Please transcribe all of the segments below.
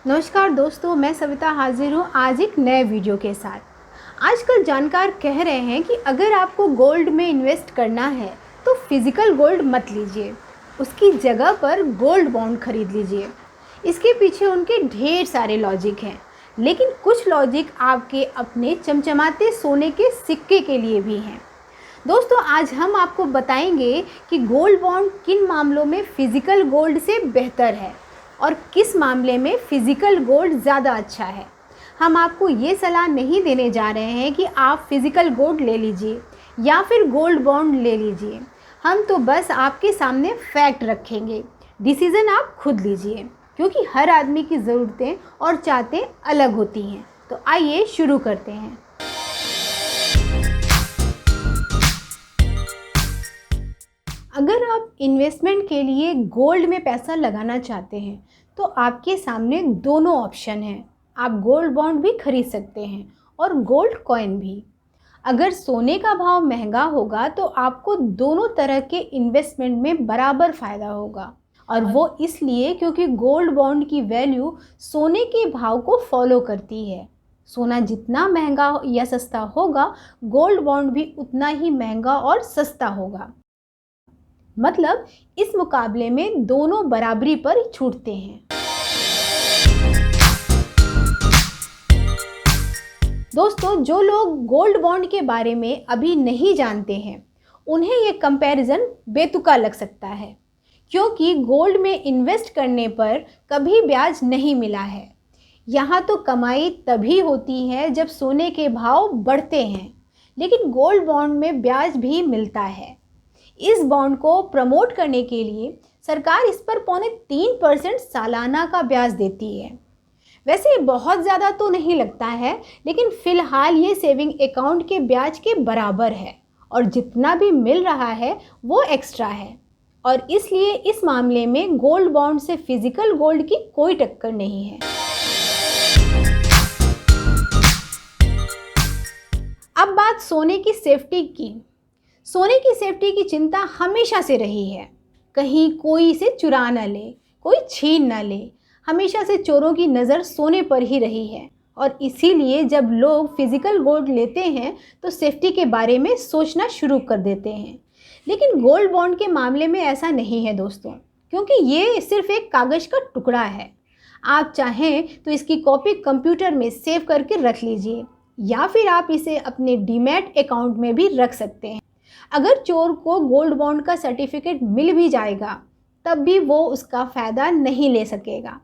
नमस्कार दोस्तों, मैं सविता हाजिर हूँ आज एक नए वीडियो के साथ। आजकल जानकार कह रहे हैं कि अगर आपको गोल्ड में इन्वेस्ट करना है तो फिज़िकल गोल्ड मत लीजिए, उसकी जगह पर गोल्ड बॉन्ड खरीद लीजिए। इसके पीछे उनके ढेर सारे लॉजिक हैं, लेकिन कुछ लॉजिक आपके अपने चमचमाते सोने के सिक्के के लिए भी हैं। दोस्तों, आज हम आपको बताएंगे कि गोल्ड बॉन्ड किन मामलों में फ़िज़िकल गोल्ड से बेहतर है और किस मामले में फ़िज़िकल गोल्ड ज़्यादा अच्छा है। हम आपको ये सलाह नहीं देने जा रहे हैं कि आप फ़िज़िकल गोल्ड ले लीजिए या फिर गोल्ड बॉन्ड ले लीजिए। हम तो बस आपके सामने फैक्ट रखेंगे, डिसीज़न आप खुद लीजिए, क्योंकि हर आदमी की ज़रूरतें और चाहतें अलग होती हैं। तो आइए शुरू करते हैं। अगर आप इन्वेस्टमेंट के लिए गोल्ड में पैसा लगाना चाहते हैं तो आपके सामने दोनों ऑप्शन हैं। आप गोल्ड बॉन्ड भी खरीद सकते हैं और गोल्ड कॉइन भी। अगर सोने का भाव महंगा होगा तो आपको दोनों तरह के इन्वेस्टमेंट में बराबर फ़ायदा होगा, और वो इसलिए क्योंकि गोल्ड बॉन्ड की वैल्यू सोने के भाव को फॉलो करती है। सोना जितना महंगा या सस्ता होगा, गोल्ड बॉन्ड भी उतना ही महंगा और सस्ता होगा। मतलब इस मुकाबले में दोनों बराबरी पर छूटते हैं। दोस्तों, जो लोग गोल्ड बॉन्ड के बारे में अभी नहीं जानते हैं, उन्हें ये कंपैरिजन बेतुका लग सकता है, क्योंकि गोल्ड में इन्वेस्ट करने पर कभी ब्याज नहीं मिला है। यहाँ तो कमाई तभी होती है जब सोने के भाव बढ़ते हैं, लेकिन गोल्ड बॉन्ड में ब्याज भी मिलता है। इस बॉन्ड को प्रमोट करने के लिए सरकार इस पर 3.25% सालाना का ब्याज देती है। वैसे बहुत ज़्यादा तो नहीं लगता है, लेकिन फ़िलहाल ये सेविंग अकाउंट के ब्याज के बराबर है, और जितना भी मिल रहा है वो एक्स्ट्रा है। और इसलिए इस मामले में गोल्ड बॉन्ड से फिज़िकल गोल्ड की कोई टक्कर नहीं है। अब बात सोने की सेफ्टी की। सोने की सेफ्टी की चिंता हमेशा से रही है। कहीं कोई इसे चुरा न ले, कोई छीन न ले। हमेशा से चोरों की नज़र सोने पर ही रही है, और इसीलिए जब लोग फिज़िकल गोल्ड लेते हैं तो सेफ्टी के बारे में सोचना शुरू कर देते हैं। लेकिन गोल्ड बॉन्ड के मामले में ऐसा नहीं है दोस्तों, क्योंकि ये सिर्फ एक कागज़ का टुकड़ा है। आप चाहें तो इसकी कॉपी कंप्यूटर में सेव करके रख लीजिए, या फिर आप इसे अपने डीमैट अकाउंट में भी रख सकते हैं। अगर चोर को गोल्ड बॉन्ड का सर्टिफिकेट मिल भी जाएगा, तब भी वो उसका फ़ायदा नहीं ले सकेगा,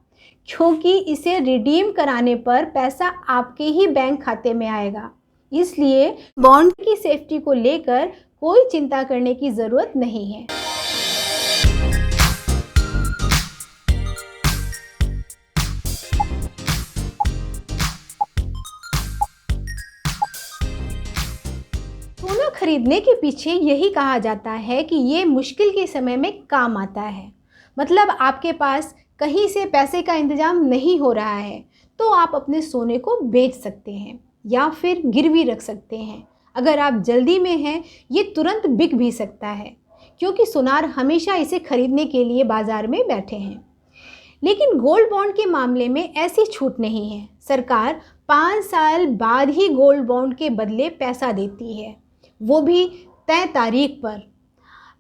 क्योंकि इसे रिडीम कराने पर पैसा आपके ही बैंक खाते में आएगा। इसलिए बॉन्ड की सेफ्टी को लेकर कोई चिंता करने की ज़रूरत नहीं है। सोना खरीदने के पीछे यही कहा जाता है कि ये मुश्किल के समय में काम आता है। मतलब आपके पास कहीं से पैसे का इंतज़ाम नहीं हो रहा है तो आप अपने सोने को बेच सकते हैं या फिर गिरवी रख सकते हैं। अगर आप जल्दी में हैं, ये तुरंत बिक भी सकता है, क्योंकि सुनार हमेशा इसे खरीदने के लिए बाज़ार में बैठे हैं। लेकिन गोल्ड बॉन्ड के मामले में ऐसी छूट नहीं है। सरकार 5 साल बाद ही गोल्ड बॉन्ड के बदले पैसा देती है, वो भी तय तारीख पर।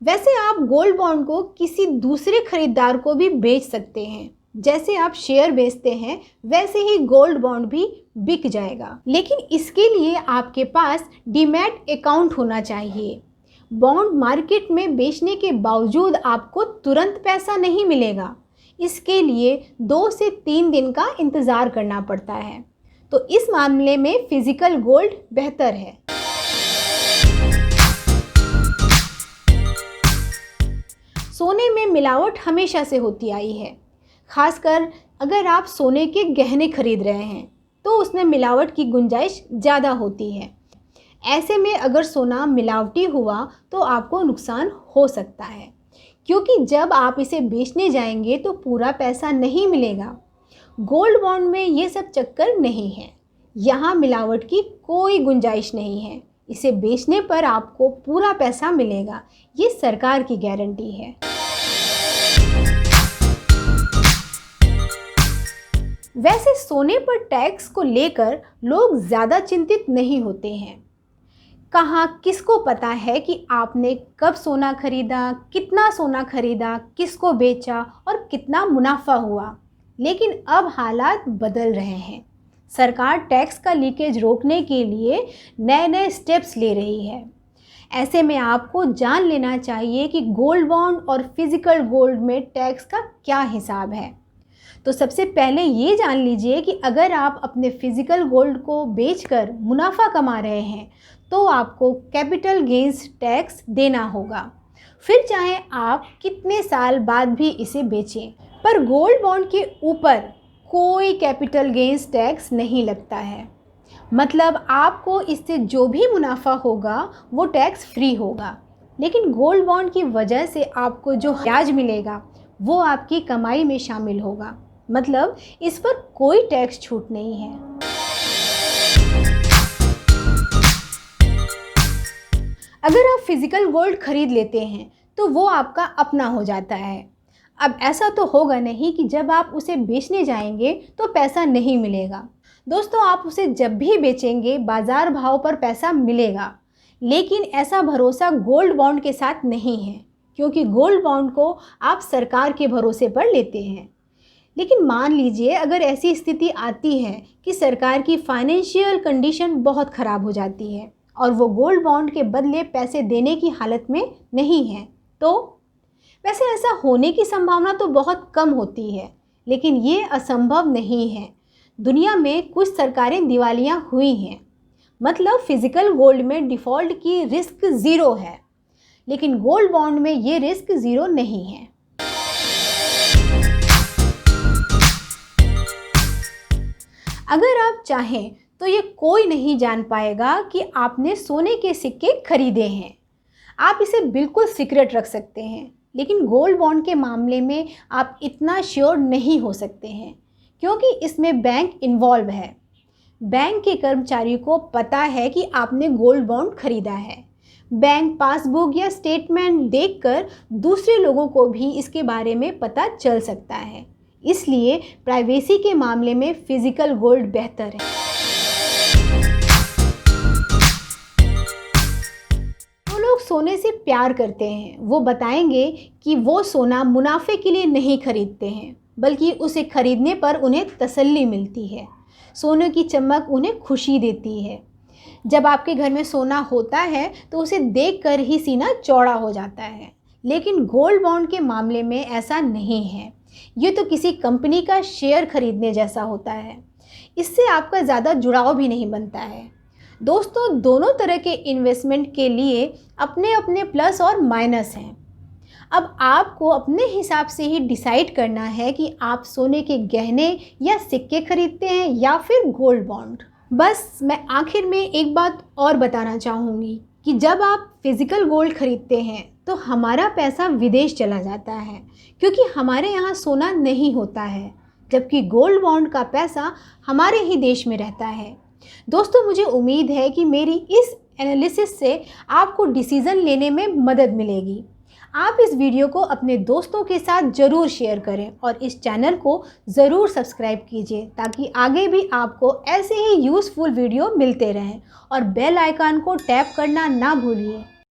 वैसे आप गोल्ड बॉन्ड को किसी दूसरे खरीदार को भी बेच सकते हैं। जैसे आप शेयर बेचते हैं, वैसे ही गोल्ड बॉन्ड भी बिक जाएगा। लेकिन इसके लिए आपके पास डीमैट अकाउंट होना चाहिए। बॉन्ड मार्केट में बेचने के बावजूद आपको तुरंत पैसा नहीं मिलेगा। इसके लिए 2 से 3 दिन का इंतज़ार करना पड़ता है। तो इस मामले में फिज़िकल गोल्ड बेहतर है। सोने में मिलावट हमेशा से होती आई है। खासकर अगर आप सोने के गहने खरीद रहे हैं तो उसमें मिलावट की गुंजाइश ज़्यादा होती है। ऐसे में अगर सोना मिलावटी हुआ तो आपको नुकसान हो सकता है, क्योंकि जब आप इसे बेचने जाएंगे तो पूरा पैसा नहीं मिलेगा। गोल्ड बॉन्ड में ये सब चक्कर नहीं है। यहाँ मिलावट की कोई गुंजाइश नहीं है। इसे बेचने पर आपको पूरा पैसा मिलेगा, ये सरकार की गारंटी है। वैसे सोने पर टैक्स को लेकर लोग ज़्यादा चिंतित नहीं होते हैं। कहाँ किसको पता है कि आपने कब सोना खरीदा, कितना सोना खरीदा, किसको बेचा और कितना मुनाफा हुआ। लेकिन अब हालात बदल रहे हैं। सरकार टैक्स का लीकेज रोकने के लिए नए नए स्टेप्स ले रही है। ऐसे में आपको जान लेना चाहिए कि गोल्ड बॉन्ड और फिजिकल गोल्ड में टैक्स का क्या हिसाब है। तो सबसे पहले ये जान लीजिए कि अगर आप अपने फिजिकल गोल्ड को बेचकर मुनाफा कमा रहे हैं तो आपको कैपिटल गेंस टैक्स देना होगा, फिर चाहे आप कितने साल बाद भी इसे बेचें। पर गोल्ड बॉन्ड के ऊपर कोई कैपिटल गेंस टैक्स नहीं लगता है। मतलब आपको इससे जो भी मुनाफा होगा वो टैक्स फ्री होगा। लेकिन गोल्ड बॉन्ड की वजह से आपको जो ब्याज मिलेगा वो आपकी कमाई में शामिल होगा। मतलब इस पर कोई टैक्स छूट नहीं है। अगर आप फिजिकल गोल्ड खरीद लेते हैं तो वो आपका अपना हो जाता है। अब ऐसा तो होगा नहीं कि जब आप उसे बेचने जाएंगे तो पैसा नहीं मिलेगा। दोस्तों, आप उसे जब भी बेचेंगे बाज़ार भाव पर पैसा मिलेगा। लेकिन ऐसा भरोसा गोल्ड बॉन्ड के साथ नहीं है, क्योंकि गोल्ड बॉन्ड को आप सरकार के भरोसे पर लेते हैं। लेकिन मान लीजिए अगर ऐसी स्थिति आती है कि सरकार की फाइनेंशियल कंडीशन बहुत ख़राब हो जाती है और वो गोल्ड बॉन्ड के बदले पैसे देने की हालत में नहीं है, तो वैसे ऐसा होने की संभावना तो बहुत कम होती है, लेकिन ये असंभव नहीं है। दुनिया में कुछ सरकारें दिवालियां हुई हैं। मतलब फिजिकल गोल्ड में डिफ़ॉल्ट की रिस्क ज़ीरो है, लेकिन गोल्ड बॉन्ड में ये रिस्क ज़ीरो नहीं है। अगर आप चाहें तो ये कोई नहीं जान पाएगा कि आपने सोने के सिक्के खरीदे हैं। आप इसे बिल्कुल सीक्रेट रख सकते हैं, लेकिन गोल्ड बॉन्ड के मामले में आप इतना श्योर नहीं हो सकते हैं, क्योंकि इसमें बैंक इन्वॉल्व है। बैंक के कर्मचारी को पता है कि आपने गोल्ड बॉन्ड खरीदा है। बैंक पासबुक या स्टेटमेंट देखकर दूसरे लोगों को भी इसके बारे में पता चल सकता है। इसलिए प्राइवेसी के मामले में फिजिकल गोल्ड बेहतर है। जो लोग सोने से प्यार करते हैं वो बताएंगे कि वो सोना मुनाफे के लिए नहीं खरीदते हैं, बल्कि उसे खरीदने पर उन्हें तसल्ली मिलती है। सोने की चमक उन्हें खुशी देती है। जब आपके घर में सोना होता है तो उसे देखकर ही सीना चौड़ा हो जाता है। लेकिन गोल्ड बॉन्ड के मामले में ऐसा नहीं है। ये तो किसी कंपनी का शेयर खरीदने जैसा होता है। इससे आपका ज़्यादा जुड़ाव भी नहीं बनता है। दोस्तों, दोनों तरह के इन्वेस्टमेंट के लिए अपने अपने प्लस और माइनस हैं। अब आपको अपने हिसाब से ही डिसाइड करना है कि आप सोने के गहने या सिक्के खरीदते हैं या फिर गोल्ड बॉन्ड। बस मैं आखिर में एक बात और बताना चाहूँगी कि जब आप फिजिकल गोल्ड खरीदते हैं तो हमारा पैसा विदेश चला जाता है, क्योंकि हमारे यहाँ सोना नहीं होता है, जबकि गोल्ड बॉन्ड का पैसा हमारे ही देश में रहता है। दोस्तों, मुझे उम्मीद है कि मेरी इस एनालिसिस से आपको डिसीज़न लेने में मदद मिलेगी। आप इस वीडियो को अपने दोस्तों के साथ ज़रूर शेयर करें और इस चैनल को ज़रूर सब्सक्राइब कीजिए, ताकि आगे भी आपको ऐसे ही यूज़फुल वीडियो मिलते रहें। और बेल आइकन को टैप करना ना भूलिए।